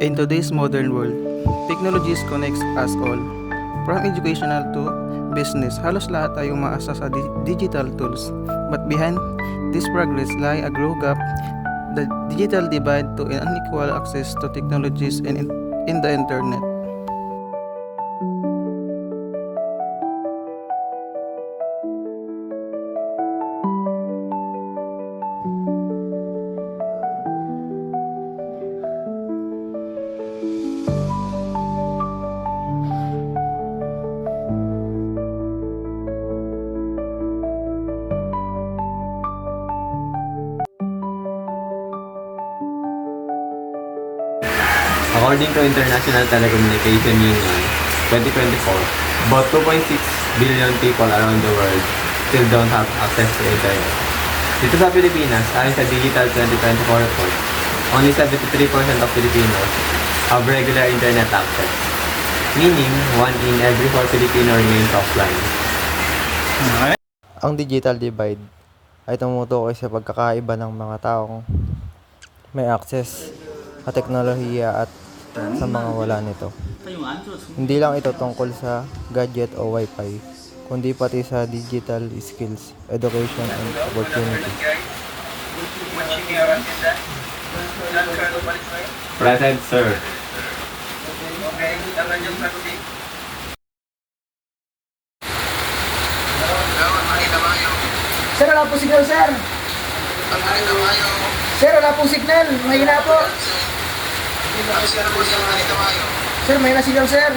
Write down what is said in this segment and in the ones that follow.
In today's modern world, technologies connects us all. From educational to business, halos lahat tayo umaasa sa digital tools. But behind this progress lie a grow gap, the digital divide to unequal access to technologies and in the internet. According to International Telecommunication Union, 2024, about 2.6 billion people around the world still don't have access to internet. Dito sa Pilipinas, ayon sa Digital 2024 report, only 73% of Filipinos have regular internet access, meaning 1 in every 4 Filipino remains offline. Ang digital divide ay tumutukoy sa pagkakaiba ng mga taong may access sa teknolohiya at sa mga wala nito. Hindi lang ito tungkol sa gadget o wifi, kundi pati sa digital skills, education, and opportunity. Present, sir. Sir, wala po signal, sir. Sir, wala po signal. Mahina po. Sir, mahina signal, sir.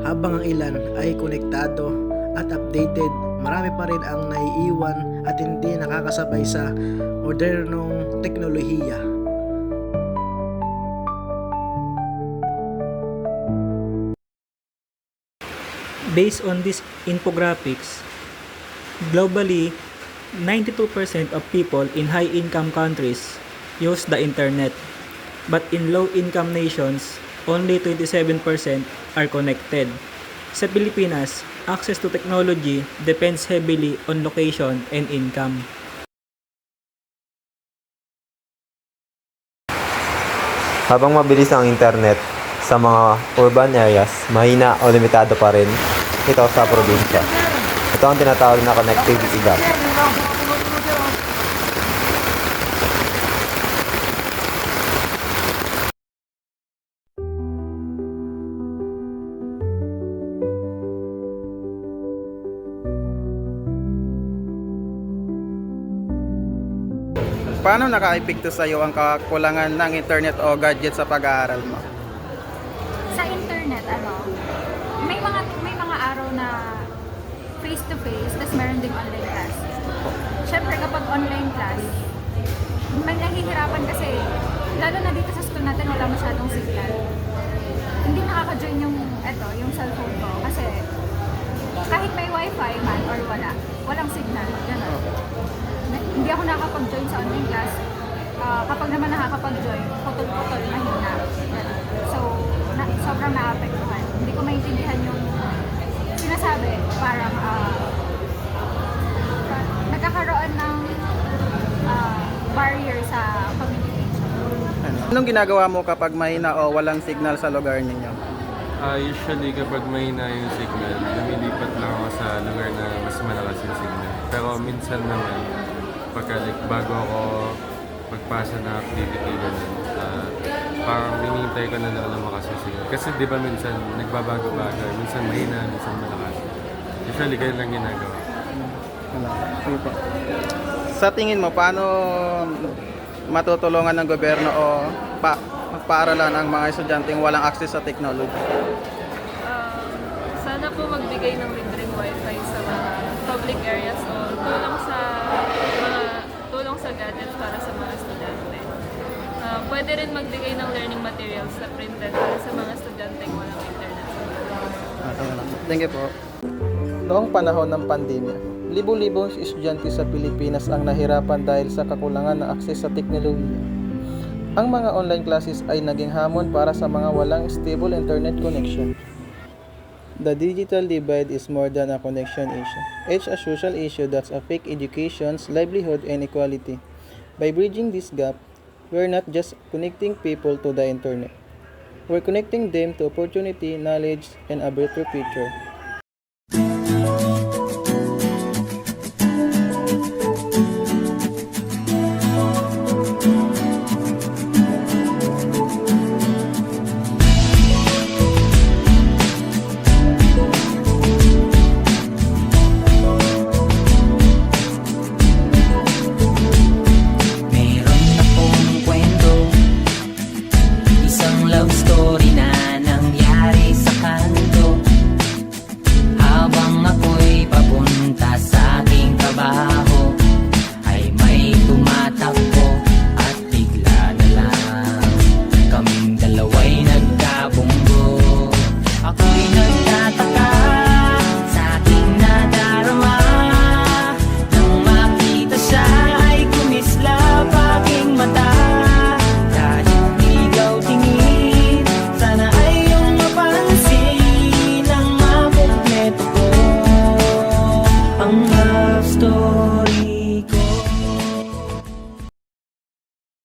Habang ang ilan ay konektado at updated, marami pa rin ang naiiwan at hindi nakakasabay sa modernong teknolohiya. Based on these infographics, globally, 92% of people in high-income countries use the internet, but in low-income nations, only 27% are connected. Sa Pilipinas, access to technology depends heavily on location and income. Habang mabilis ang internet sa mga urban areas, mahina o limitado pa rin ito sa probinsya. Ito ang tinatawag na connectivity gap. Paano naka-epekto sa iyo ang kakulangan ng internet o gadget sa pag-aaral mo? Sa internet, may mga araw na face to face, tapos meron ding online class. Syempre kapag online class, may nahihirapan kasi, lalo na dito sa school natin wala masyadong signal. Hindi nakaka-join yung cellphone ko kasi kahit may wifi man or walang signal, gano'n. Hindi ako nakakapag-join sa online class. Kapag naman nakakapag-join, putol-putol, mahina. So, sobrang naapektuhan. Hindi ko maintindihan yung sinasabi. Parang nagkakaroon ng barrier sa communication. Anong ginagawa mo kapag mahina o walang signal sa lugar ninyo? Usually kapag mahina yung signal, lumilipat lang ako sa lugar na mas malakas yung signal. Pero minsan naman, bago ako magpasa ng activity ganun, parang hinihintay ko na lang malakas yung signal. Kasi di ba minsan nagbabago-bago, minsan mahina, minsan malakas. Usually ganyan lang ginagawa. Sige po. Sa tingin mo, paano matutulungan ng gobyerno o paaralan ang mga estudyanteng walang access sa technology? Sana po magbigay ng libreng wifi sa mga public areas o tulong sa gadgets para sa mga estudyante. Pwede rin magbigay ng learning materials na printed para sa mga estudyanteng walang internet. Thank you po. Noong panahon ng pandemya, libo-libong estudyante sa Pilipinas ang nahirapan dahil sa kakulangan ng akses sa teknolohiya. Ang mga online classes ay naging hamon para sa mga walang stable internet connection. The digital divide is more than a connection issue. It's a social issue that affects education's livelihood and equality. By bridging this gap, we're not just connecting people to the internet. We're connecting them to opportunity, knowledge, and a better future.